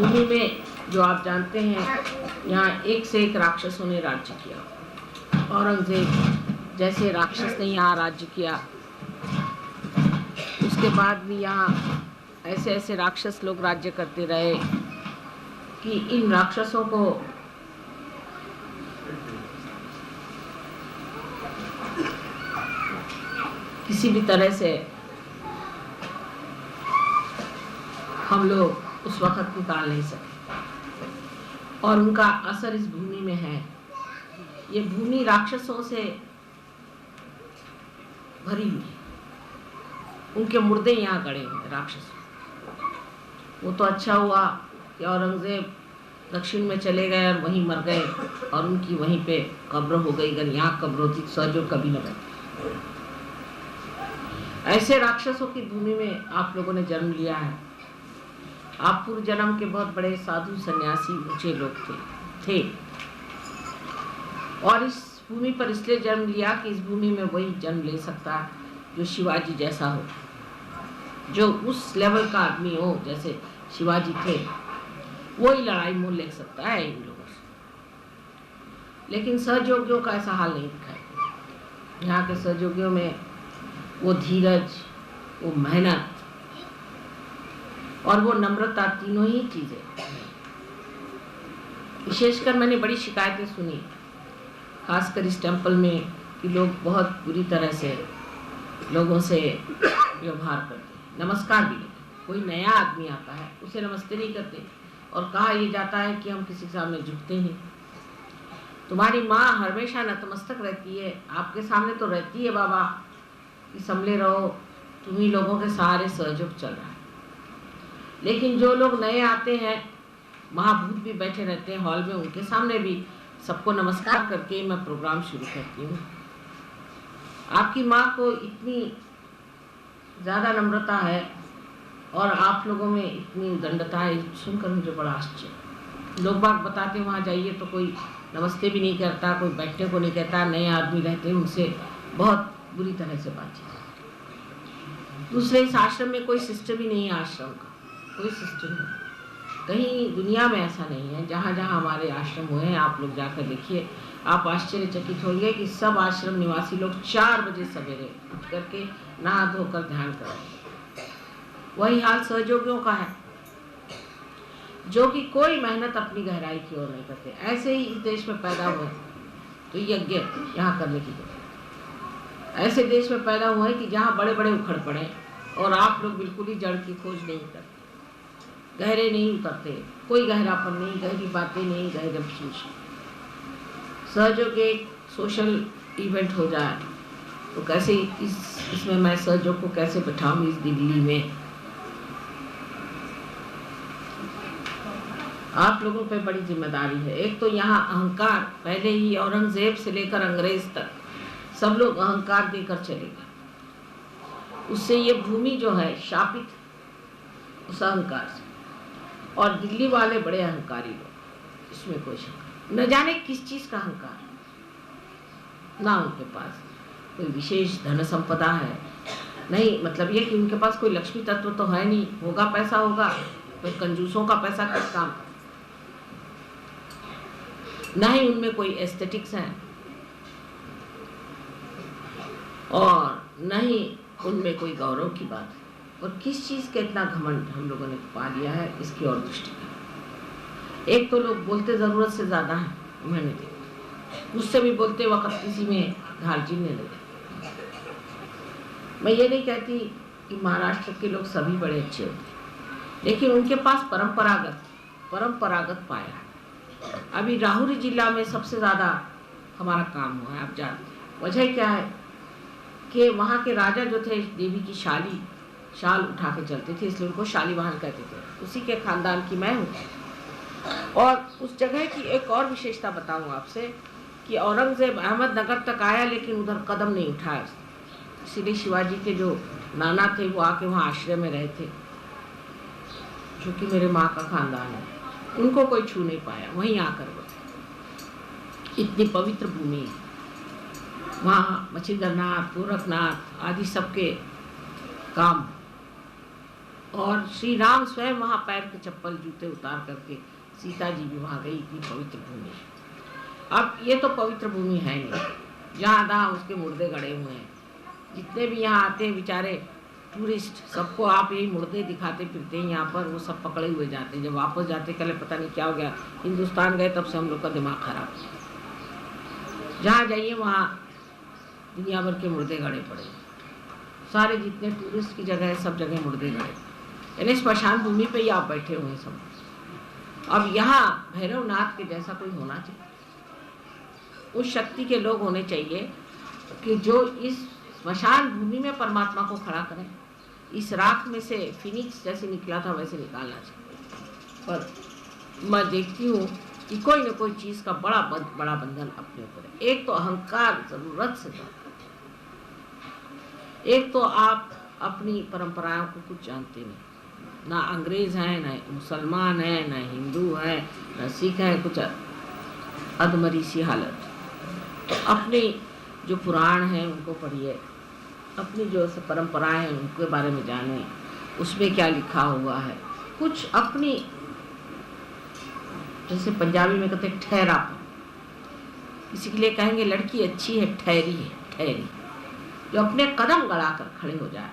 भूमि में जो आप जानते हैं, यहाँ एक से एक राक्षसों ने राज्य किया। औरंगजेब जैसे राक्षस ने यहाँ राज्य किया, उसके बाद भी यहाँ ऐसे ऐसे राक्षस लोग राज्य करते रहे कि इन राक्षसों को किसी भी तरह से हम लोग उस वक़्त निकाल नहीं सके, और उनका असर इस भूमि में है। ये भूमि राक्षसों से भरी हुई है, उनके मुर्दे यहाँ गड़े हुए राक्षस। वो तो अच्छा हुआ कि औरंगजेब दक्षिण में चले गए और वहीं मर गए, और उनकी वहीं पे कब्र हो गई। अगर यहाँ कब्र होती सहयोग कभी न रहती। ऐसे राक्षसों की भूमि में आप लोगों ने जन्म लिया है। आप पूर्व जन्म के बहुत बड़े साधु सन्यासी ऊंचे लोग थे और इस भूमि पर इसलिए जन्म लिया कि इस भूमि में वही जन्म ले सकता है जो शिवाजी जैसा हो, जो उस लेवल का आदमी हो जैसे शिवाजी थे। वही लड़ाई मोल ले सकता है इन लोगों से। लेकिन सहयोगियों का ऐसा हाल नहीं दिखाई। यहाँ के सहयोगियों में वो धीरज, वो मेहनत और वो नम्रता, तीनों ही चीजें। विशेषकर मैंने बड़ी शिकायतें सुनी, खासकर इस टेम्पल में, कि लोग बहुत बुरी तरह से लोगों से व्यवहार करते, नमस्कार भी नहीं। कोई नया आदमी आता है उसे नमस्ते नहीं करते, और कहा यह जाता है कि हम किसी के सामने झुकते हैं। तुम्हारी माँ हमेशा नतमस्तक रहती है, आपके सामने तो रहती है बाबा कि संभले रहो, तुम्ही लोगों के सहारे सहयोग चल रहा है। लेकिन जो लोग नए आते हैं, महाभूत भी बैठे रहते हैं हॉल में, उनके सामने भी सबको नमस्कार करके मैं प्रोग्राम शुरू करती हूँ। आपकी माँ को इतनी ज़्यादा नम्रता है और आप लोगों में इतनी उदंडता है, सुनकर मुझे बड़ा आश्चर्य। लोग बाग बताते वहाँ जाइए तो कोई नमस्ते भी नहीं करता, कोई बैठने को नहीं कहता, नए आदमी रहते हैं उनसे बहुत बुरी तरह से बातचीत। दूसरे इस आश्रम में कोई सिस्टम ही नहीं है, आश्रम का कोई सिस्टम नहीं। कहीं दुनिया में ऐसा नहीं है। जहाँ जहाँ हमारे आश्रम हुए हैं आप लोग जाकर देखिए, आप आश्चर्यचकित होंगे कि सब आश्रम निवासी लोग 4 बजे सवेरे उठ करके नहा धोकर ध्यान करेंगे। वही हाल सहयोगियों का है, जो कि कोई मेहनत अपनी गहराई की ओर नहीं करते। ऐसे ही इस देश में पैदा हुए तो यज्ञ यहाँ करने की जरूरत। ऐसे देश में पैदा हुए कि जहाँ बड़े बड़े उखड़ पड़े और आप लोग बिल्कुल ही जड़ की खोज नहीं करते, गहरे नहीं उतरते, कोई गहरापन नहीं, गहरी बातें नहीं, गहरे महसूस। सहयोग एक सोशल इवेंट हो जाए तो कैसे इसमें मैं सहयोग को कैसे बैठाऊँ इस दिल्ली में। आप लोगों पे बड़ी जिम्मेदारी है। एक तो यहाँ अहंकार, पहले ही औरंगजेब से लेकर अंग्रेज तक सब लोग अहंकार देकर चले गए। उससे ये भूमि जो है शापित उस अहंकार से। और दिल्ली वाले बड़े अहंकारी लोग, इसमें कोई शक नहीं। न जाने किस चीज़ का अहंकार, ना उनके पास कोई विशेष धन संपदा है, नहीं मतलब ये कि उनके पास कोई लक्ष्मी तत्व तो है नहीं। होगा पैसा होगा तो कंजूसों का पैसा किस काम का। ना ही उनमें कोई एस्थेटिक्स है और न ही उनमें कोई गौरव की बात है। और किस चीज़ का इतना घमंड हम लोगों ने पा लिया है, इसकी और दृष्टि करें। एक तो लोग बोलते ज़रूरत से ज़्यादा है, मैंने देखा। मुझसे भी बोलते वक्त किसी में धार चीरने लगे। मैं ये नहीं कहती कि महाराष्ट्र के लोग सभी बड़े अच्छे होते, लेकिन उनके पास परंपरागत पाया। अभी राहुरी जिला में सबसे ज़्यादा हमारा काम हुआ है, आप जानते हैं। वजह क्या है कि वहाँ के राजा जो थे, देवी की शाल उठा के चलते थे, इसलिए उनको शालीवाहन कहते थे। उसी के खानदान की मैं हूँ। और उस जगह की एक और विशेषता बताऊँ आपसे कि औरंगजेब अहमदनगर तक आया लेकिन उधर कदम नहीं उठाया। इसीलिए शिवाजी के जो नाना थे वो आके वहाँ आश्रय में रहे थे, जो कि मेरे माँ का खानदान है। उनको कोई छू नहीं पाया, वहीं आकर वो इतनी पवित्र भूमि है। वहाँ मच्छिंद्रनाथ, गोरखनाथ आदि सबके काम। और श्री राम स्वयं वहाँ पैर के चप्पल जूते उतार करके सीता जी भी वहाँ गई, इतनी पवित्र भूमि। अब ये तो पवित्र भूमि है नहीं, जहाँ तहाँ उसके मुर्दे गड़े हुए हैं। जितने भी यहाँ आते हैं बेचारे टूरिस्ट, सबको आप यही मुर्दे दिखाते फिरते हैं यहाँ पर, वो सब पकड़े हुए जाते हैं। जब वापस जाते कल पता नहीं क्या हो गया, हिंदुस्तान गए तब से हम लोग का दिमाग खराब है। जहाँ जाइए वहाँ दुनिया भर के मुर्दे गड़े पड़े, सारे जितने टूरिस्ट की जगह है सब जगह मुर्दे गड़े, यानी स्मशान भूमि पे ही आप बैठे हुए हैं सब। अब यहाँ भैरवनाथ के जैसा कोई होना चाहिए, उस शक्ति के लोग होने चाहिए कि जो इस स्मशान भूमि में परमात्मा को खड़ा करें। इस राख में से फिनिक्स जैसे निकला था वैसे निकालना चाहिए। पर मैं देखती हूँ कि कोई न कोई चीज़ का बड़ा बंधन अपने ऊपर है। एक तो अहंकार जरूरत से ज़्यादा, एक तो आप अपनी परंपराओं को कुछ जानते नहीं, ना अंग्रेज हैं, ना मुसलमान हैं, ना हिंदू हैं, ना सिख हैं, कुछ अधमरी सी हालत। तो अपने जो पुराण हैं उनको पढ़िए, अपनी जो परंपराएं हैं उनके बारे में जानें, उसमें क्या लिखा हुआ है। कुछ अपनी, जैसे पंजाबी में कहते हैं ठहरापन, किसी के लिए कहेंगे लड़की अच्छी है, ठहरी है, ठहरी, जो अपने कदम गड़ाकर खड़े हो जाए,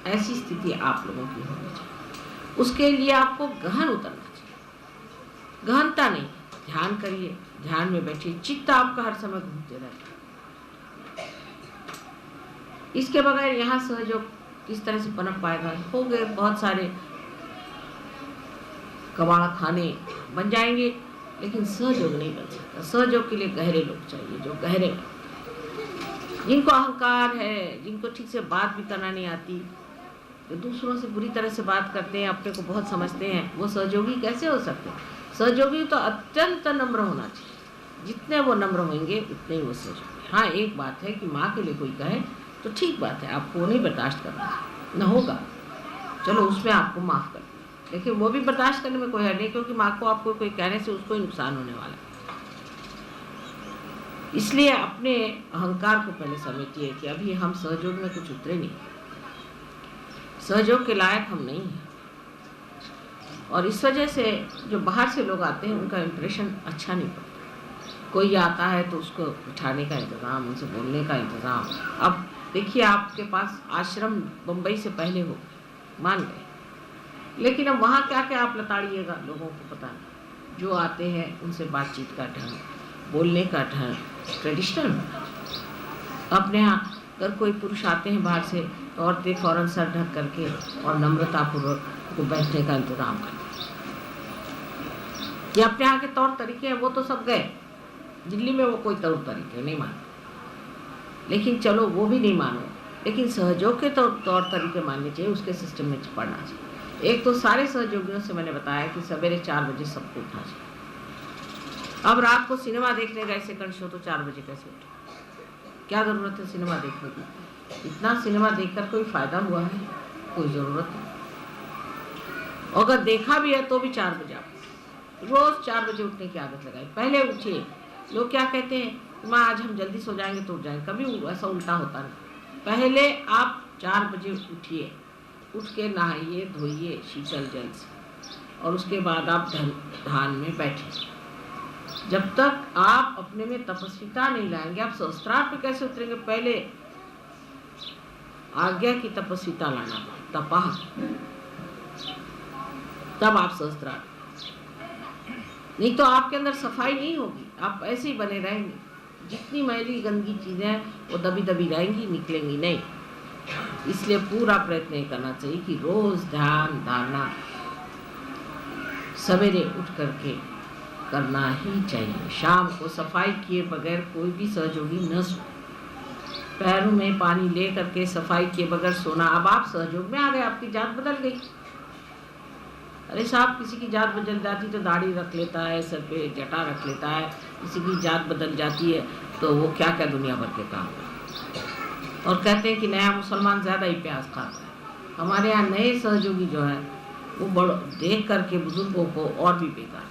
ऐसी स्थिति आप लोगों की होनी चाहिए। उसके लिए आपको गहन उतरना चाहिए, गहनता नहीं। ध्यान करिए, ध्यान में बैठिए, चित्त आपका हर समय घूमते रहता है। इसके बगैर यहाँ सहयोग किस तरह से पनप पाएगा? हो गए बहुत सारे कबाड़ खाने बन जाएंगे, लेकिन सहयोग नहीं बन सकता। सहयोग के लिए गहरे लोग चाहिए, जो गहरे, जिनको अहंकार है, जिनको ठीक से बात भी करना नहीं आती, जो दूसरों से बुरी तरह से बात करते हैं, अपने को बहुत समझते हैं, वो सहयोगी कैसे हो सकते हैं? सहयोगी तो अत्यंत नम्र होना चाहिए। जितने वो नम्र होंगे उतने ही वो सहयोगी। हाँ, एक बात है कि माँ के लिए कोई कहे तो ठीक बात है, आपको नहीं बर्दाश्त करना न होगा, चलो उसमें आपको माफ़ कर, लेकिन वो भी बर्दाश्त करने में कोई है नहीं, क्योंकि माँ को आपको कोई कहने से उसको ही नुकसान होने वाला है। इसलिए अपने अहंकार को पहले समझिए कि अभी हम सहयोग में कुछ उतरे नहीं, सहयोग के लायक हम नहीं हैं। और इस वजह से जो बाहर से लोग आते हैं उनका इम्प्रेशन अच्छा नहीं पड़ता। कोई आता है तो उसको बिठाने का इंतज़ाम, उनसे बोलने का इंतज़ाम। अब देखिए, आपके पास आश्रम बम्बई से पहले हो, मान गए, लेकिन अब वहाँ क्या क्या आप लताड़िएगा, लोगों को पता नहीं। जो आते हैं उनसे बातचीत का ढंग, बोलने का ढंग ट्रेडिशनल। अपने यहाँ अगर कोई पुरुष आते हैं बाहर से तो औरतें फ़ौरन सर ढक करके और नम्रतापूर्वक को बैठने का इंतज़ाम करते। ये अपने यहाँ के तौर तरीके हैं, वो तो सब गए। दिल्ली में वो कोई तौर तरीके नहीं मानते, लेकिन चलो वो भी नहीं मानो, लेकिन सहयोग के तौर तरीके मानने चाहिए, उसके सिस्टम में पढ़ना चाहिए। एक तो सारे सहयोगियों से मैंने बताया कि सवेरे 4 बजे सबको उठना चाहिए। अब रात को सिनेमा देखने गए सेकंड शो तो 4 बजे कैसे उठे? क्या ज़रूरत है सिनेमा देखने की? इतना सिनेमा देखकर कोई फ़ायदा हुआ है? कोई ज़रूरत नहीं। अगर देखा भी है तो भी 4 बजे, आप रोज़ 4 बजे उठने की आदत लगाए। पहले उठिए। लोग क्या कहते हैं, माँ आज हम जल्दी सो जाएंगे तो उठ जाएंगे, कभी ऐसा उल्टा होता नहीं। पहले आप 4 बजे उठिए, उठ के नहाइए धोइए शीतल जल से, और उसके बाद आप ध्यान में बैठिए। जब तक आप अपने में तपस्विता नहीं लाएंगे, आप सहस्त्रार पे कैसे उतरेंगे? पहले आज्ञा की तपस्विता लाना, तपाह, तब आप सहस्त्रार। नहीं तो आपके अंदर सफाई नहीं होगी, आप ऐसे ही बने रहेंगे। जितनी मैली गंदगी चीज़ें हैं वो दबी दबी रहेंगी, निकलेंगी नहीं। इसलिए पूरा प्रयत्न ये करना चाहिए कि रोज़ ध्यान धारणा सवेरे उठ करके करना ही चाहिए। शाम को सफाई किए बगैर कोई भी सहयोगी न सो। पैरों में पानी ले करके सफाई किए बगैर सोना। अब आप सहयोग में आ गए, आपकी जात बदल गई। अरे साहब, किसी की जात बदल जाती तो दाढ़ी रख लेता है, सर पे जटा रख लेता है, किसी की जात बदल जाती है तो वो क्या क्या दुनिया भर के काम करता। और कहते हैं कि नया मुसलमान ज़्यादा ही प्याज खाता है। हमारे यहाँ नए सहयोगी जो है वो बड़ देख करके बुजुर्गों को और भी बेकार।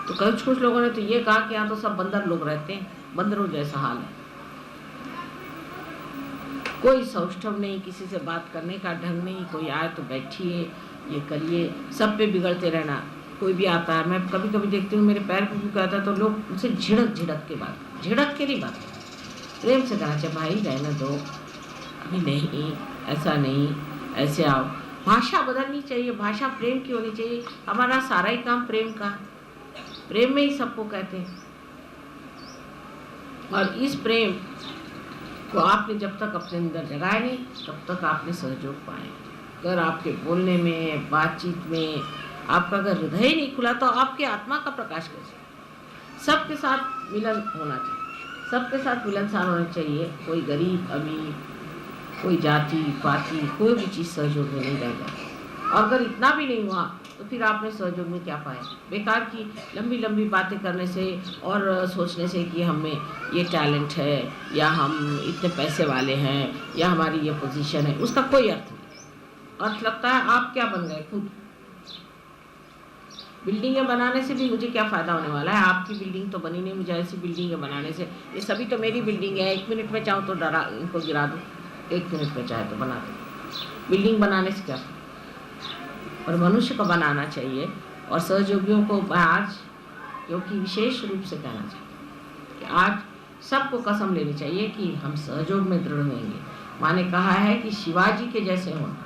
तो कुछ लोगों ने तो ये कहा कि यहाँ तो सब बंदर लोग रहते हैं, बंदरों जैसा हाल है। कोई सौष्ठव नहीं, किसी से बात करने का ढंग नहीं, कोई आए तो बैठिए, ये करिए, सब पे बिगड़ते रहना। कोई भी आता है, मैं कभी कभी देखती हूँ मेरे पैर पे भी कहता है तो लोग उनसे झिड़क के झिड़क के नहीं बात, प्रेम से कहना चाहिए भाई रहने दो, अभी नहीं, ऐसा नहीं, ऐसे आओ। भाषा बदलनी चाहिए, भाषा प्रेम की होनी चाहिए। हमारा सारा ही काम प्रेम का, प्रेम में ही सबको कहते हैं। और इस प्रेम को आपने जब तक अपने अंदर जगाए नहीं, तब तक आपने सहयोग पाए। अगर आपके बोलने में, बातचीत में आपका अगर हृदय ही नहीं खुला तो आपके आत्मा का प्रकाश कैसे? सबके साथ मिलन होना चाहिए, सबके साथ मिलनसार होना चाहिए। कोई गरीब अमीर, कोई जाति पाति, कोई भी चीज़ सहयोग में नहीं रह जाती। और अगर इतना भी नहीं हुआ तो फिर आपने सहयोग में क्या पाया? बेकार की लंबी लंबी बातें करने से और सोचने से कि हमें ये टैलेंट है, या हम इतने पैसे वाले हैं, या हमारी ये पोजीशन है, उसका कोई अर्थ नहीं। अर्थ लगता है आप क्या बन गए खुद। बिल्डिंगें बनाने से भी मुझे क्या फ़ायदा होने वाला है? आपकी बिल्डिंग तो बनी नहीं, मुझे ऐसी बिल्डिंगें बनाने से, ये सभी तो मेरी बिल्डिंग है। 1 मिनट में चाहूँ तो डरा इनको गिरा दूँ, 1 मिनट में चाहे तो बना दूँ। बिल्डिंग बनाने से क्या? और मनुष्य को बनाना चाहिए। और सहयोगियों को आज क्योंकि विशेष रूप से कहना चाहिए कि आज सबको कसम लेनी चाहिए कि हम सहयोग में दृढ़ होंगे। माँ ने कहा है कि शिवाजी के जैसे होना,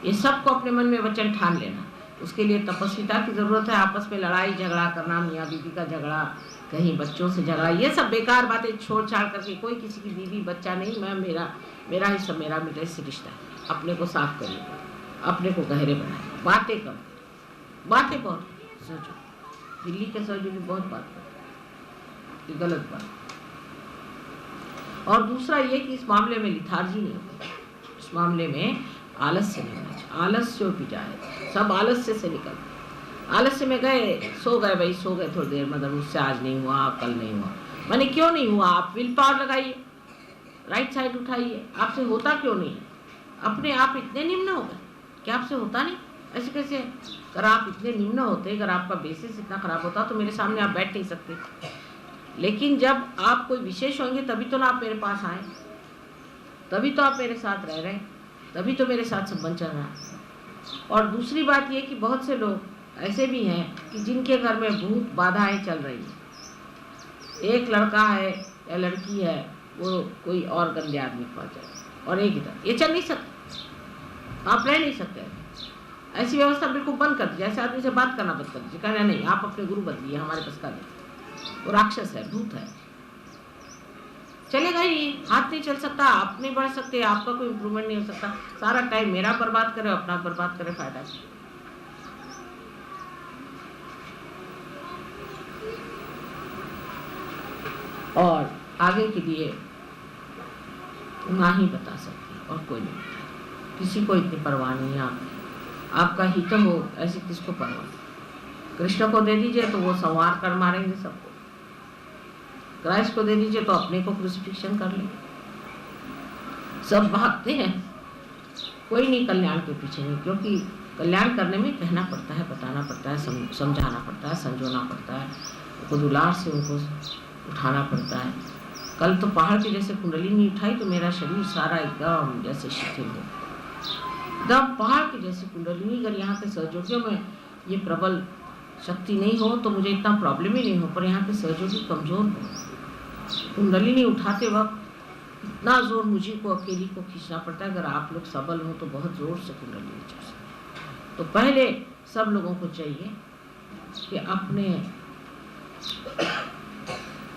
ये सबको अपने मन में वचन ठान लेना। उसके लिए तपस्विता की ज़रूरत है। आपस में लड़ाई झगड़ा करना, मियाँ बीवी का झगड़ा, कहीं बच्चों से झगड़ा, ये सब बेकार बातें छोड़ छाड़ करके, कोई किसी की बीवी बच्चा नहीं, मैं मेरा ही सब, मेरा से रिश्ता है। अपने को साफ करिए, अपने को गहरे बनाए, बातें कम, बातें बहुत सोचो। दिल्ली के सहयोगी बहुत बात करते हैं, गलत बात। और दूसरा ये कि इस मामले में लिथार्जी नहीं होती, इस मामले में आलस्य नहीं होना चाहिए। आलस्य भी जाए, सब आलस्य से निकल, आलस्य में गए, सो गए भाई, सो गए थोड़ी देर, मतलब मुझसे आज नहीं हुआ, कल नहीं हुआ, मैंने क्यों नहीं हुआ? आप विल पावर लगाइए, राइट साइड उठाइए। आपसे होता क्यों नहीं? अपने आप इतने निम्न हो गए कि आपसे होता नहीं? ऐसे कैसे? अगर आप इतने निम्न होते, अगर आपका बेसिस इतना खराब होता तो मेरे सामने आप बैठ नहीं सकते। लेकिन जब आप कोई विशेष होंगे तभी तो ना आप मेरे पास आए, तभी तो आप मेरे साथ रह रहे हैं, तभी तो मेरे साथ संबंध चल रहा है। और दूसरी बात ये कि बहुत से लोग ऐसे भी हैं कि जिनके घर में भूत बाधाएं चल रही हैं। एक लड़का है या लड़की है, वो कोई और गंदे आदमी के पास जाए, और एक इधर, ये चल नहीं सकता, आप रह नहीं सकते। ऐसी व्यवस्था बिल्कुल बंद कर दीजिए। ऐसे आदमी से बात करना बंद कर दीजिए, कहना नहीं आप अपने गुरु बदलिए, हमारे पास का नहीं, वो राक्षस है, भूत है, चलेगा ही, हाथ नहीं चल सकता, आप नहीं बढ़ सकते, आपका कोई इम्प्रूवमेंट नहीं हो सकता। सारा टाइम मेरा बर्बाद करे, अपना बर्बाद करे, फायदा नहीं। और आगे के लिए माँ ही बता सकती और कोई नहीं, किसी को इतनी परवाह नहीं है। आपका हित हो ऐसे किसको परवाह? कृष्ण को दे दीजिए तो वो संवार कर मारेंगे सबको, क्राइस्ट को दे दीजिए तो अपने को क्रूसिफिक्शन कर लेंगे। सब भागते हैं, कोई नहीं कल्याण के पीछे नहीं, क्योंकि कल्याण करने में कहना पड़ता है, बताना पड़ता है, समझाना पड़ता है, संजोना पड़ता है, उनको दुलार से उनको उठाना पड़ता है। कल तो पहाड़ के जैसे कुंडली नहीं उठाई तो मेरा शरीर सारा एकदम जैसे शिथिल हो, एकदम पहाड़ की जैसी कुंडली। अगर यहाँ के सहयोगियों में ये प्रबल शक्ति नहीं हो तो मुझे इतना प्रॉब्लम ही नहीं हो, पर यहाँ के सहयोगी कमज़ोर हो, कुंडली नहीं उठाते वक्त इतना जोर मुझे को अकेली को खींचना पड़ता है। अगर आप लोग सबल हो तो बहुत ज़ोर से कुंडली खींच सकते। तो पहले सब लोगों को चाहिए कि अपने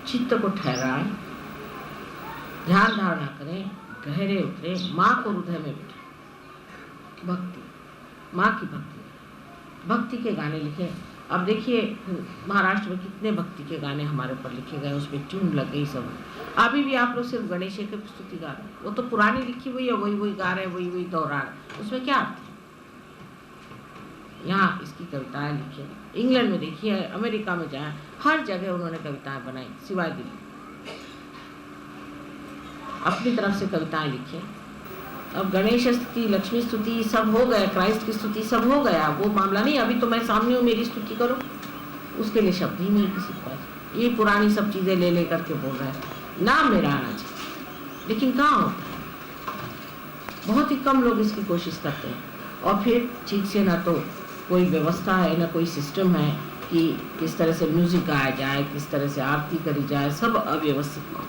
चित्त को ठहराएं, ध्यान धारणा करें, गहरे उतरे, माँ को हृदय में बिठाएं, भक्ति, माँ की भक्ति, भक्ति के गाने लिखे। अब देखिए महाराष्ट्र में कितने भक्ति के गाने हमारे ऊपर लिखे गए, उसमें ट्यून लग गई सब। अभी भी आप लोग सिर्फ गणेश की स्तुति गा रहे हैं, वो तो पुरानी लिखी हुई है, वही गा रहे हैं, वही दोहरा रहे हैं, उसमें क्या अर्थ है? यहाँ इसकी कविताएं लिखी, इंग्लैंड में देखिए, अमेरिका में जाए, हर जगह उन्होंने कविताएं बनाई, सिवाय दिल्ली, अपनी तरफ से कविताएं लिखी। अब गणेश स्तुति, लक्ष्मी स्तुति सब हो गया, क्राइस्ट की स्तुति सब हो गया, वो मामला नहीं। अभी तो मैं सामने हूँ, मेरी स्तुति करो, उसके लिए शब्द ही नहीं किसी के पास। ये पुरानी सब चीज़ें ले करके बोल रहा है। नाम मेरा आना चाहिए, लेकिन कहाँ होता है, बहुत ही कम लोग इसकी कोशिश करते हैं। और फिर ठीक से ना तो कोई व्यवस्था है, ना कोई सिस्टम है कि किस तरह से म्यूजिक गाया जाए, किस तरह से आरती करी जाए, सब अव्यवस्थित हो।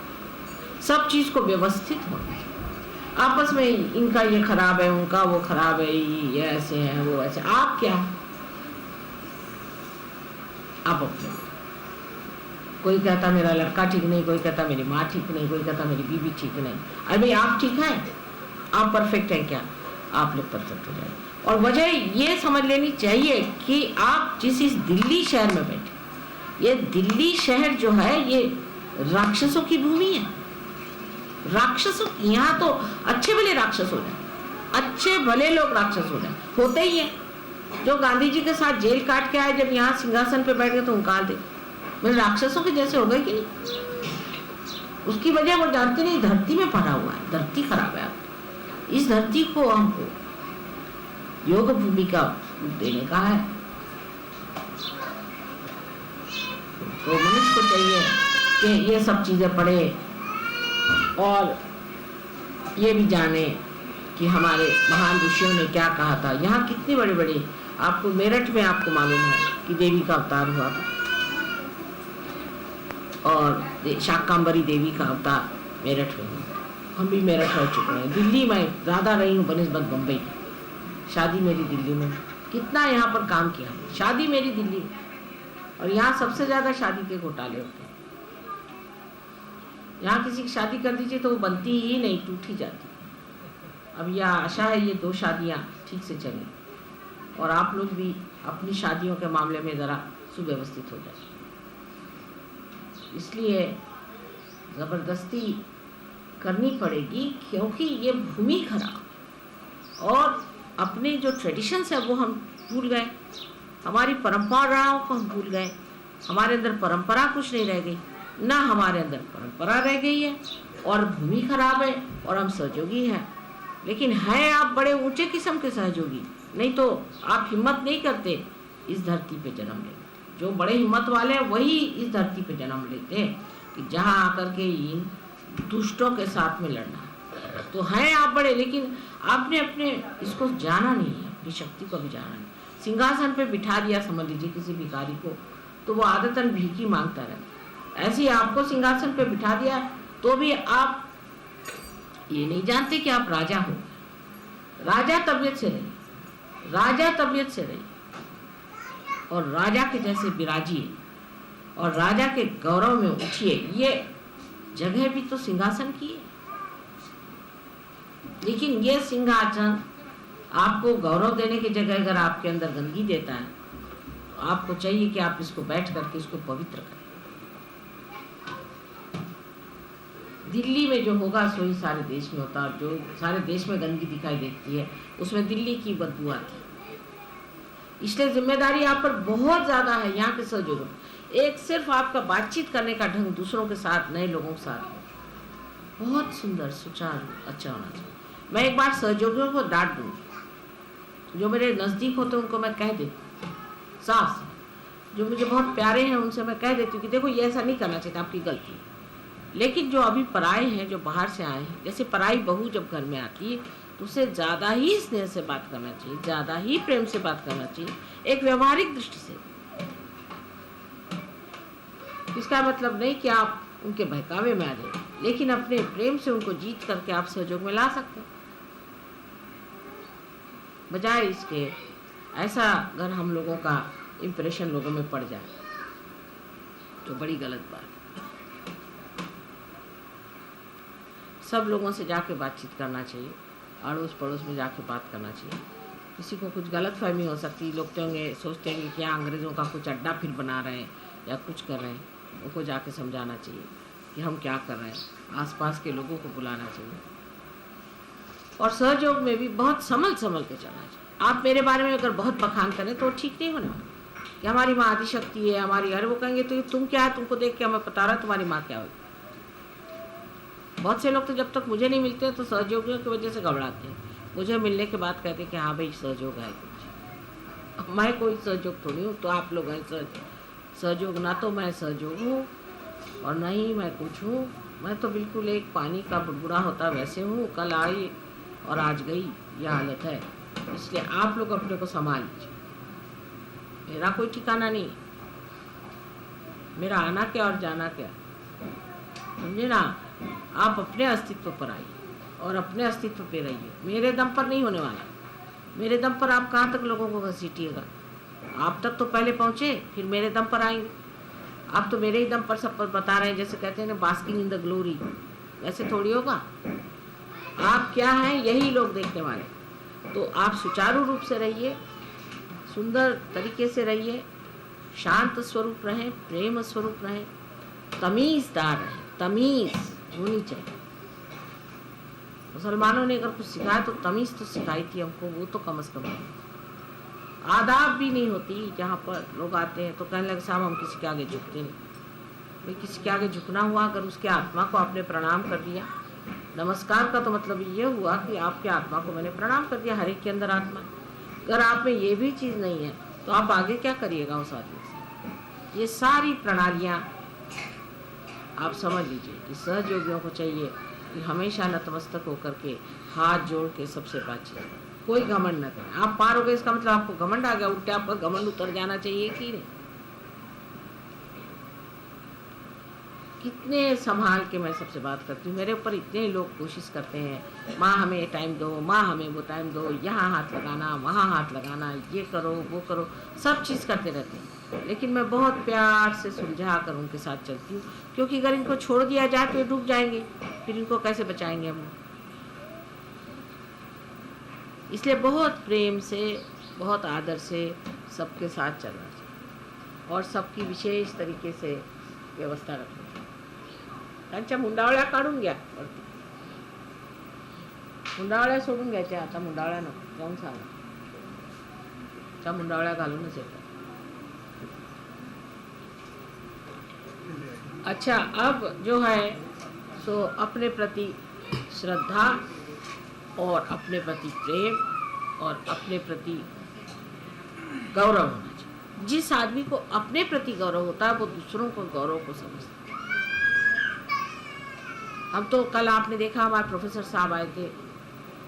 सब चीज को व्यवस्थित होना चाहिए। आपस में इनका ये खराब है, उनका वो खराब है, ये ऐसे है, वो ऐसे। आप क्या, आप अपने, कोई कहता मेरा लड़का ठीक नहीं, कोई कहता मेरी माँ ठीक नहीं, कोई कहता मेरी बीवी ठीक नहीं। अरे भाई आप ठीक हैं, आप परफेक्ट हैं क्या? आप लोग परफेक्ट हो जाए। और वजह ये समझ लेनी चाहिए कि आप जिस इस दिल्ली शहर में बैठे, ये दिल्ली शहर जो है ये राक्षसों की भूमि है। राक्षसों, यहाँ तो अच्छे भले राक्षस हो जाए, अच्छे भले लोग राक्षस हो जाए, होते ही हैं। जो गांधी जी के साथ जेल काट के आए, जब यहाँ सिंहासन पे बैठ गए तो उनका दे मेरे राक्षसों के जैसे हो गए कि नहीं? उसकी वजह वो जानती नहीं, धरती में पड़ा हुआ है, धरती खराब है। आप इस धरती को हमको योग भूमि का देने का है। तो मनुष्य को चाहिए कि ये सब चीजें पढ़े और ये भी जाने कि हमारे महान ऋषियों ने क्या कहा था। यहाँ कितनी बड़ी बड़ी, आपको मेरठ में आपको मालूम है कि देवी का अवतार हुआ था, और शाकंभरी देवी का अवतार मेरठ में हुआ। हम भी मेरठ रह चुके हैं। दिल्ली में ज़्यादा रही हूँ बनिस्बत बम्बई की। शादी मेरी दिल्ली में, कितना यहाँ पर काम किया, शादी मेरी दिल्ली में। और यहाँ सबसे ज़्यादा शादी के घोटाले होते हैं। यहाँ किसी की शादी कर दीजिए तो वो बनती ही नहीं, टूट ही जाती। अब यह आशा है ये 2 शादियाँ ठीक से चलें और आप लोग भी अपनी शादियों के मामले में ज़रा सुव्यवस्थित हो जाए। इसलिए ज़बरदस्ती करनी पड़ेगी, क्योंकि ये भूमि खराब और अपने जो ट्रेडिशंस है वो हम भूल गए, हमारी परंपराओं को हम भूल गए। हमारे अंदर परंपरा कुछ नहीं रह गई, ना हमारे अंदर परंपरा रह गई है, और भूमि खराब है और हम सहयोगी हैं। लेकिन हैं आप बड़े ऊंचे किस्म के सहयोगी, नहीं तो आप हिम्मत नहीं करते इस धरती पे जन्म लेने। जो बड़े हिम्मत वाले हैं वही इस धरती पे जन्म लेते हैं कि जहाँ आकर के इन दुष्टों के साथ में लड़ना। तो हैं आप बड़े, लेकिन आपने अपने इसको जाना नहीं है, अपनी शक्ति को भी जाना नहीं। सिंहासन पे बिठा दिया समझ लीजिए किसी भिखारी को, तो वो आदतन भीख ही मांगता रहता। ऐसे ही आपको सिंहासन पे बिठा दिया तो भी आप ये नहीं जानते कि आप राजा हो। राजा तबीयत से रहिए, राजा तबीयत से रहिए और राजा के जैसे विराजिए और राजा के गौरव में उठिए। ये जगह भी तो सिंहासन की है, लेकिन ये सिंहासन आपको गौरव देने की जगह अगर आपके अंदर गंदगी देता है तो आपको चाहिए कि आप इसको बैठ करके इसको पवित्र करें। दिल्ली में जो होगा सो ही सारे देश में होता है। जो सारे देश में गंदगी दिखाई देती है उसमें दिल्ली की बदबू आती है। इसलिए जिम्मेदारी आप पर बहुत ज़्यादा है। यहाँ के सहयोगों, एक सिर्फ आपका बातचीत करने का ढंग दूसरों के साथ, नए लोगों के साथ बहुत सुंदर, सुचारू, अच्छा होना चाहिए। मैं एक बार सहयोगियों को डांट दूँगी, जो मेरे नज़दीक होते हैं उनको मैं कह देती हूँ साफ साफ। जो मुझे बहुत प्यारे हैं उनसे मैं कह देती हूँ कि देखो ये ऐसा नहीं करना चाहिए, आपकी गलती है। लेकिन जो अभी पराए हैं, जो बाहर से आए हैं, जैसे पराई बहू जब घर में आती है तो उसे ज़्यादा ही स्नेह से बात करना चाहिए, ज़्यादा ही प्रेम से बात करना चाहिए, एक व्यवहारिक दृष्टि से। इसका मतलब नहीं कि आप उनके बहकावे में आ जाए, लेकिन अपने प्रेम से उनको जीत करके आप सहयोग में ला सकते हैं। बजाय इसके ऐसा अगर हम लोगों का इम्प्रेशन लोगों में पड़ जाए तो बड़ी गलत बात। सब लोगों से जाके बातचीत करना चाहिए, अड़ोस पड़ोस में जाके बात करना चाहिए। किसी को कुछ गलत फहमी हो सकती है, लोग होंगे सोचते हैं कि क्या अंग्रेज़ों का कुछ अड्डा फिर बना रहे हैं या कुछ कर रहे हैं। उनको जाके समझाना चाहिए कि हम क्या कर रहे हैं, आसपास के लोगों को बुलाना चाहिए। और सहयोग में भी बहुत संभल के चलना चाहिए। आप मेरे बारे में अगर बहुत बखान करें तो ठीक नहीं होने वाला कि हमारी माँ आदिशक्ति है, हमारी, अरे वो कहेंगे तो तुम क्या है, तुमको देख के हमें पता रहा तुम्हारी माँ क्या होगी। बहुत से लोग तो जब तक मुझे नहीं मिलते तो सहयोगियों की वजह से घबराते हैं, मुझे मिलने के बाद कहते हैं कि हाँ भाई सहयोग है कुछ। मैं कोई सहयोग थोड़ी हूँ, तो आप लोग हैं सहयोग। ना तो मैं सहयोग हूँ और न ही मैं कुछ हूँ, मैं तो बिल्कुल एक पानी का बुड़बुड़ा होता वैसे हूँ। कल आई और आज गई, यह हालत है। इसलिए आप लोग अपने को संभाल लीजिए। मेरा कोई ठिकाना नहीं, मेरा आना क्या और जाना क्या, समझे ना। आप अपने अस्तित्व पर आइए और अपने अस्तित्व पे रहिए। मेरे दम पर नहीं होने वाला। मेरे दम पर आप कहाँ तक लोगों को घसीटिएगा? आप तक तो पहले पहुँचे, फिर मेरे दम पर आएंगे। आप तो मेरे ही दम पर सब पर बता रहे हैं, जैसे कहते हैं ना, बास्किंग इन द ग्लोरी। वैसे थोड़ी होगा। आप क्या हैं यही लोग देखने वाले। तो आप सुचारू रूप से रहिए, सुंदर तरीके से रहिए, शांत स्वरूप रहें, प्रेम स्वरूप रहें, तमीज़दार रहें। तमीज़ होनी चाहिए। मुसलमानों ने अगर कुछ सिखाया तो तमीज़ तो सिखाई थी हमको, वो तो कम से कम है। आदाब भी नहीं होती। जहाँ पर लोग आते हैं तो कहने लगे साहब हम किसी के आगे झुकते नहीं। भाई किसी के आगे झुकना हुआ, अगर उसके आत्मा को आपने प्रणाम कर दिया, नमस्कार का तो मतलब ये हुआ कि आपके आत्मा को मैंने प्रणाम कर दिया। हर एक के अंदर आत्मा। अगर आप में ये भी चीज़ नहीं है तो आप आगे क्या करिएगा उस आदमी से। ये सारी प्रणालियाँ आप समझ लीजिए कि सहयोगियों को चाहिए कि हमेशा नतमस्तक होकर के हाथ जोड़ के सबसे बातचीत, कोई घमंड न करें। आप पार हो गए इसका मतलब आपको घमंड आ गया, उल्टे आपका घमंड उतर जाना चाहिए कि नहीं। कितने संभाल के मैं सबसे बात करती हूँ। मेरे ऊपर इतने लोग कोशिश करते हैं, माँ हमें टाइम दो, माँ हमें वो टाइम दो, यहाँ हाथ लगाना, वहाँ हाथ लगाना, ये करो वो करो, सब चीज़ करते रहते हैं। लेकिन मैं बहुत प्यार से सुलझा कर उनके साथ चलती हूँ, क्योंकि अगर इनको छोड़ दिया जाए तो ये डूब जाएंगे, फिर इनको कैसे बचाएंगे हम। इसलिए बहुत प्रेम से, बहुत आदर से सबके साथ चलना चाहिए और सबकी विशेष तरीके से व्यवस्था रखनी चाहिए। त्यांच्या मुंडावळ्या काढून घ्या वरती, मुंडावळ्या सोडून घ्यायच्या। आता मुंडावळ्या नको, जाऊन सांगा त्या मुंडावळ्या घालूनच येतात। अच्छा, अब जो है सो अपने प्रति श्रद्धा और अपने प्रति प्रेम और अपने प्रति गौरव होना चाहिए। जिस आदमी को अपने प्रति गौरव होता है वो दूसरों को गौरव को समझता है। हम तो कल आपने देखा हमारे प्रोफेसर साहब आए थे,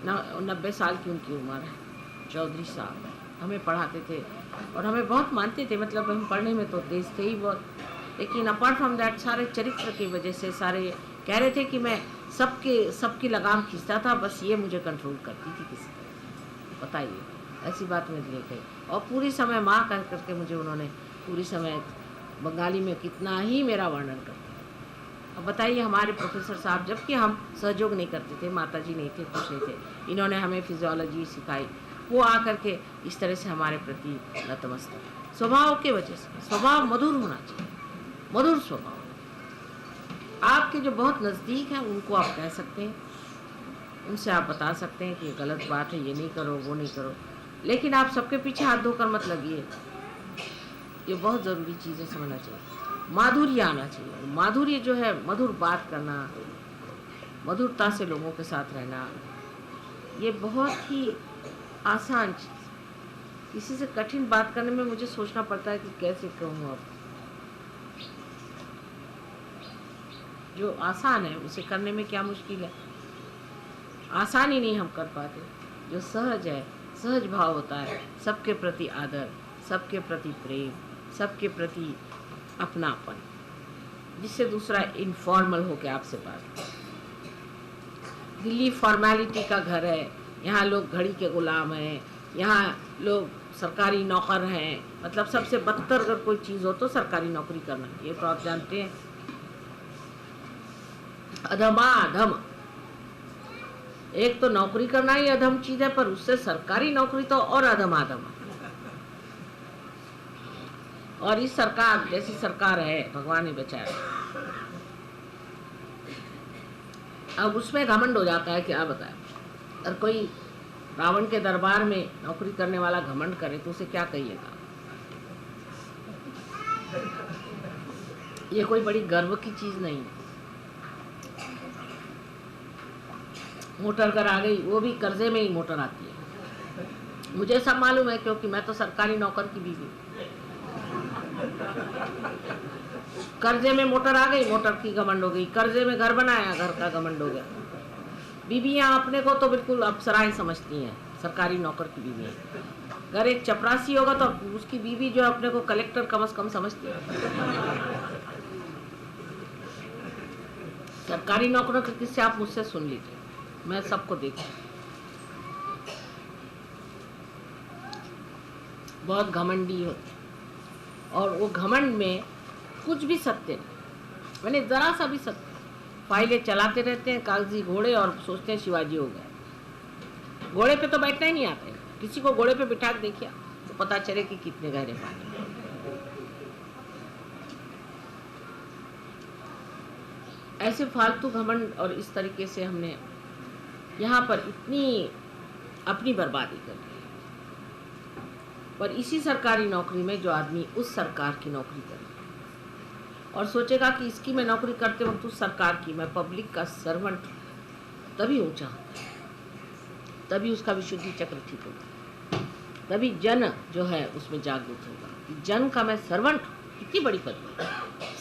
90 साल की उनकी उम्र है, चौधरी साहब हमें पढ़ाते थे और हमें बहुत मानते थे। मतलब हम पढ़ने में तो तेज थे ही बहुत, लेकिन अपार्ट फ्रॉम दैट सारे चरित्र की वजह से सारे कह रहे थे कि मैं सबकी लगाम खींचता था, बस ये मुझे कंट्रोल करती थी किसी तरह। बताइए, ऐसी बात मेरे लिए कही। और पूरी समय माँ कह करके मुझे उन्होंने पूरी समय बंगाली में कितना ही मेरा वर्णन करते। अब बताइए, हमारे प्रोफेसर साहब, जबकि हम सहयोग नहीं करते थे, माताजी नहीं थे, कुछ नहीं थे, इन्होंने हमें फिजियोलॉजी सिखाई। वो आकर के इस तरह से हमारे प्रति नतमस्तक, स्वभाव के वजह से। स्वभाव मधुर होना चाहिए, मधुर स्वभाव। आपके जो बहुत नज़दीक हैं उनको आप कह सकते हैं, उनसे आप बता सकते हैं कि ये गलत बात है, ये नहीं करो, वो नहीं करो। लेकिन आप सबके पीछे हाथ धोकर मत लगिए। ये बहुत ज़रूरी चीज़ें समझना चाहिए। माधुर्य आना चाहिए। माधुर्य जो है, मधुर बात करना, मधुरता से लोगों के साथ रहना, ये बहुत ही आसान चीज़। किसी से कठिन बात करने में मुझे सोचना पड़ता है कि कैसे कहूँ। अब जो आसान है उसे करने में क्या मुश्किल है। आसान ही नहीं हम कर पाते। जो सहज है, सहज भाव होता है, सबके प्रति आदर, सबके प्रति प्रेम, सबके प्रति अपनापन, जिससे दूसरा इनफॉर्मल होकर आपसे बात। दिल्ली फॉर्मेलिटी का घर है, यहाँ लोग घड़ी के गुलाम हैं, यहाँ लोग सरकारी नौकर हैं। मतलब सबसे बदतर अगर कोई चीज़ हो तो सरकारी नौकरी करना, ये तो आप जानते हैं। अधम, एक तो नौकरी करना ही अधम चीज है, पर उससे सरकारी नौकरी तो और अधम। और इस सरकार जैसी सरकार है, भगवान ही बचाए। अब उसमें घमंड हो जाता है, क्या बताए। अगर कोई रावण के दरबार में नौकरी करने वाला घमंड करे तो उसे क्या कहिएगा। ये कोई बड़ी गर्व की चीज नहीं है। मोटर अगर आ गई, वो भी कर्जे में ही मोटर आती है। मुझे सब मालूम है, क्योंकि मैं तो सरकारी नौकर की बीवी। कर्जे में मोटर आ गई, मोटर की घमंड हो गई, कर्जे में घर बनाया, घर का घमंड हो गया। बीबियां अपने को तो बिल्कुल अप्सराएं समझती हैं, सरकारी नौकर की बीवियां। अगर एक चपरासी होगा तो उसकी बीवी जो अपने को कलेक्टर कम से कम समझती है। सरकारी नौकरों के किस्से आप मुझसे सुन लीजिए, मैं सबको देखती हूँ। बहुत घमंडी होती और वो घमंड में कुछ भी सत्य नहीं, मैंने जरा सा भी सत्य। फाइलें चलाते रहते हैं कागजी घोड़े और सोचते हैं शिवाजी हो गए। घोड़े पे तो बैठना ही नहीं आता है, किसी को घोड़े पे बिठा के देखिए तो पता चले कि कितने गहरे पानी। ऐसे फालतू घमंड और इस तरीके से हमने यहाँ पर इतनी अपनी बर्बादी कर दी। पर इसी सरकारी नौकरी में जो आदमी उस सरकार की नौकरी करे और सोचेगा कि इसकी मैं नौकरी करते वक्त उस सरकार की, मैं पब्लिक का सर्वेंट, तभी ऊंचा, तभी उसका विशुद्धि चक्र ठीक होगा, तभी जन जो है उसमें जागरूक होगा। जन का मैं सर्वेंट, कितनी बड़ी पदवी,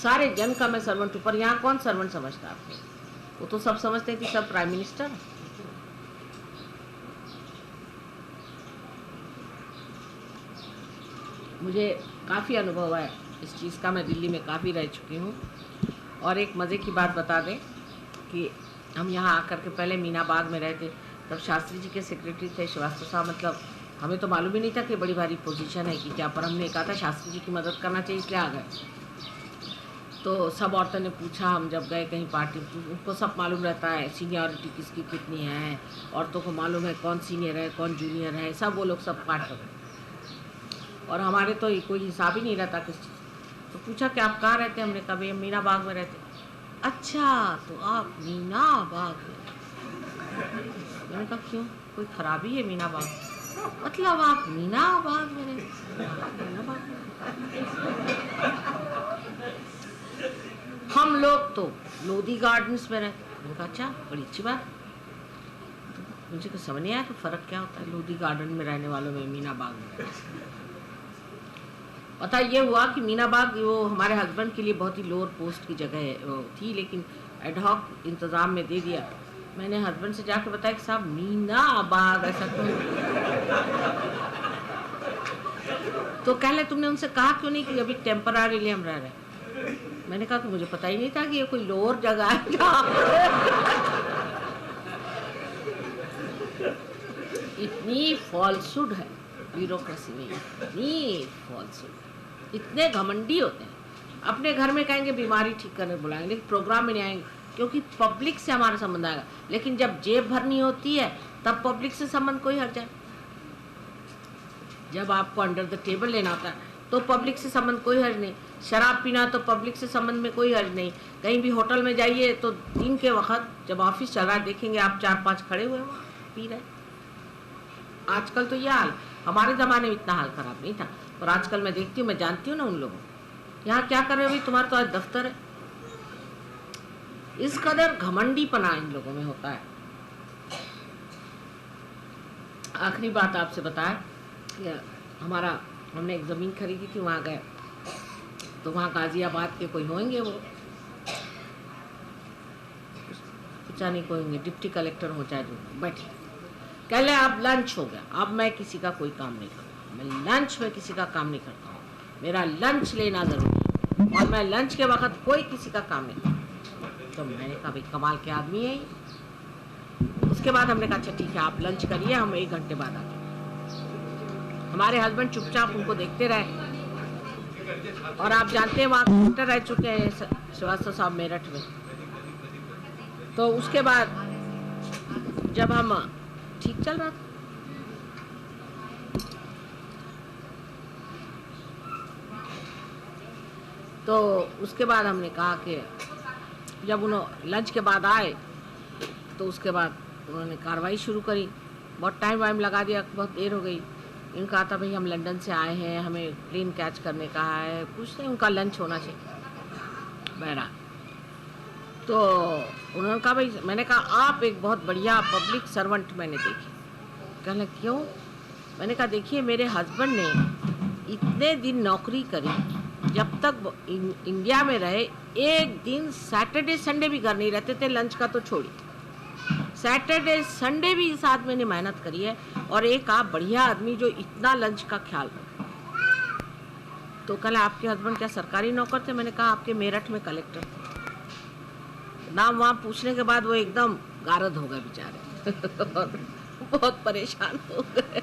सारे जन का मैं सर्वेंट हूँ। पर यहाँ कौन सर्वेंट समझता आपने? वो तो सब समझते हैं कि सब प्राइम मिनिस्टर। मुझे काफ़ी अनुभव है इस चीज़ का, मैं दिल्ली में काफ़ी रह चुकी हूँ। और एक मज़े की बात बता दें कि हम यहाँ आकर के पहले मीना बाग में रहते, तब शास्त्री जी के सेक्रेटरी थे श्रीवास्तव साहब। मतलब हमें तो मालूम ही नहीं था कि बड़ी भारी पोजीशन है कि क्या, पर हमने कहा था शास्त्री जी की मदद करना चाहिए, इसलिए आ गए। तो सब औरतों ने पूछा, हम जब गए कहीं पार्टी, उनको सब मालूम रहता है सीनियरिटी किसकी कितनी है, औरतों को मालूम है कौन सीनियर है कौन जूनियर है, सब वो लोग सब पार्ट कर गए। और हमारे तो कोई हिसाब ही नहीं रहता किस चीज़। तो पूछा कि आप कहाँ रहते हैं? हमने कहा भैया मीना बाग में रहते। अच्छा, तो आप मीना बाग में? मैंने कहा क्यों, कोई खराबी है मीना बाग? मतलब आप मीना बाग में रहते? मीना बाग में। हम लोग तो लोधी गार्डन्स में रहते। मैंने कहा अच्छा, बड़ी अच्छी बात। तो मुझे कुछ समझ नहीं आया कि फ़र्क क्या होता है लोधी गार्डन में रहने वालों में, मीना बाग में। पता ये हुआ कि मीना बाग वो हमारे हस्बैंड के लिए बहुत ही लोअर पोस्ट की जगह थी, लेकिन एडहॉक इंतज़ाम में दे दिया। मैंने हस्बैंड से जाके बताया कि साहब मीना बाग ऐसा क्यों? तो कह ले तुमने उनसे कहा क्यों नहीं कि अभी टेम्पररीली हम रह रहे हैं? मैंने कहा कि मुझे पता ही नहीं था कि ये कोई लोअर जगह है। इतनी फॉल्सुड है ब्यूरोक्रेसी में, इतनी फॉल्सुड, इतने घमंडी होते हैं। अपने घर में कहेंगे बीमारी ठीक करने बुलाएंगे, लेकिन प्रोग्राम में नहीं आएंगे क्योंकि पब्लिक से हमारा संबंध आएगा। लेकिन जब जेब भरनी होती है तब पब्लिक से संबंध कोई हट जाए। जब आपको अंडर द टेबल लेना होता है तो पब्लिक से संबंध कोई हर्ज नहीं। शराब पीना तो पब्लिक से संबंध में कोई हर्ज नहीं। कहीं भी होटल में जाइए तो दिन के वक्त जब ऑफिस चल रहा है देखेंगे आप 4-5 खड़े हुए वहाँ पी रहे। आजकल तो यह हाल, हमारे ज़माने में इतना हाल ख़राब नहीं था, और आजकल मैं देखती हूँ, मैं जानती हूँ ना उन लोगों, यहाँ क्या कर रहे हो भाई, तुम्हारा तो आज दफ्तर है। इस कदर घमंडीपना इन लोगों में होता है। आखिरी बात आपसे बताया कि हमने एक ज़मीन खरीदी थी, वहाँ गए तो वहाँ गाजियाबाद के कोई होंगे, वो पूछा नहीं कोई होंगे, डिप्टी कलेक्टर हो चाहे जो, बैठे कह ले आप लंच हो गया, अब मैं किसी का कोई काम नहीं करता, मैं लंच में किसी का काम नहीं करता हूँ, मेरा लंच लेना ज़रूरी है और मैं लंच के वक्त कोई किसी का काम नहीं करता। तो मैंने कहा भाई कमाल के आदमी है। उसके बाद हमने कहा अच्छा ठीक है आप लंच करिए, हम 1 घंटे बाद आते। हमारे हस्बैंड चुपचाप उनको देखते रहे, और आप जानते हैं वहाँ कलेक्टर रह चुके हैं श्रीवास्तव साहब मेरठ में। तो उसके बाद जब हम ठीक चल रहा था, तो उसके बाद हमने कहा कि जब उन्होंने लंच के बाद आए तो उसके बाद उन्होंने कार्रवाई शुरू करी। बहुत टाइम वाइम लगा दिया, बहुत देर हो गई। इन्होंने कहा था भाई हम लंदन से आए हैं, हमें प्लेन कैच करने का है, कुछ नहीं, उनका लंच होना चाहिए बहरा। तो उन्होंने कहा भाई, मैंने कहा आप एक बहुत बढ़िया पब्लिक सर्वेंट मैंने देखी। कहने क्यों? मैंने कहा देखिए मेरे हस्बैंड ने इतने दिन नौकरी करी जब तक वो इंडिया में रहे, एक दिन सैटरडे संडे भी घर नहीं रहते थे, लंच का तो छोड़िए, सैटरडे संडे भी इस आदमी ने मेहनत करी है। और एक आप बढ़िया आदमी जो इतना लंच का ख्याल रखे। तो कल आपके हस्बैंड क्या सरकारी नौकर थे? मैंने कहा आपके मेरठ में कलेक्टर थे। नाम वहाँ पूछने के बाद वो एकदम गारद हो गए बेचारे बहुत परेशान हो गए।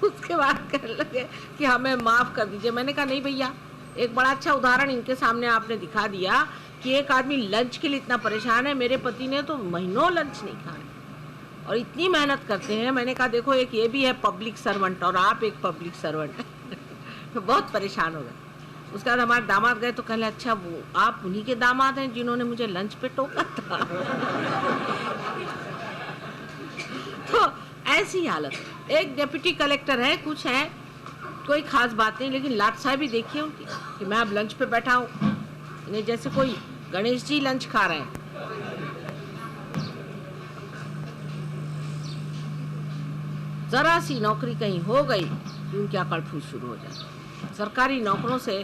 उसके बाद कहने लगे कि हमें माफ़ कर दीजिए। मैंने कहा नहीं भैया, एक बड़ा अच्छा उदाहरण इनके सामने आपने दिखा दिया कि एक आदमी लंच के लिए इतना परेशान है। मेरे पति ने तो महीनों लंच नहीं खाए और इतनी मेहनत करते हैं। मैंने कहा देखो, एक ये भी है पब्लिक सर्वेंट और आप एक पब्लिक सर्वेंट तो बहुत परेशान हो गए। उसके बाद हमारे दामाद गए तो कहले अच्छा वो आप उन्हीं के दामाद हैं जिन्होंने मुझे लंच पे टोका था तो ऐसी हालत। एक डिप्टी कलेक्टर है, कुछ है, कोई खास बात नहीं, लेकिन लाट साहब भी देखिए उनकी कि मैं अब लंच पे बैठा हूँ, इन्हें जैसे कोई गणेश जी लंच खा रहे हैं। जरा सी नौकरी कहीं हो गई कि उनकी अकड़ फूस शुरू हो जाए। सरकारी नौकरों से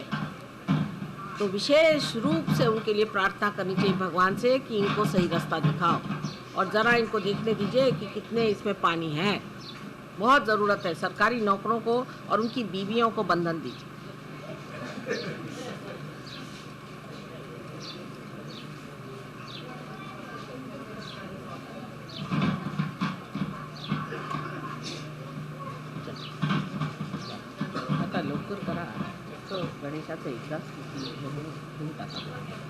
तो विशेष रूप से उनके लिए प्रार्थना करनी चाहिए भगवान से कि इनको सही रास्ता दिखाओ और ज़रा इनको देखने दीजिए कि कितने इसमें पानी है। बहुत ज़रूरत है सरकारी नौकरों को और उनकी बीवियों को बंधन दीजिए। आता लवकर करा तो गणेशाचं एकदाच घेऊन टाका,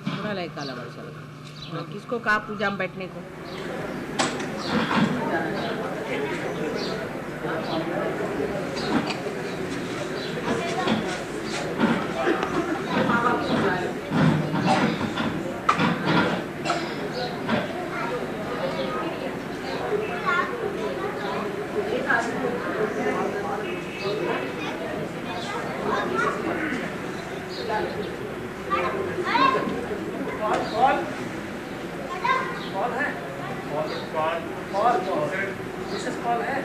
कोणाला एकाला वर्षाला। किसको कहा पूजा में बैठने को? कॉल है।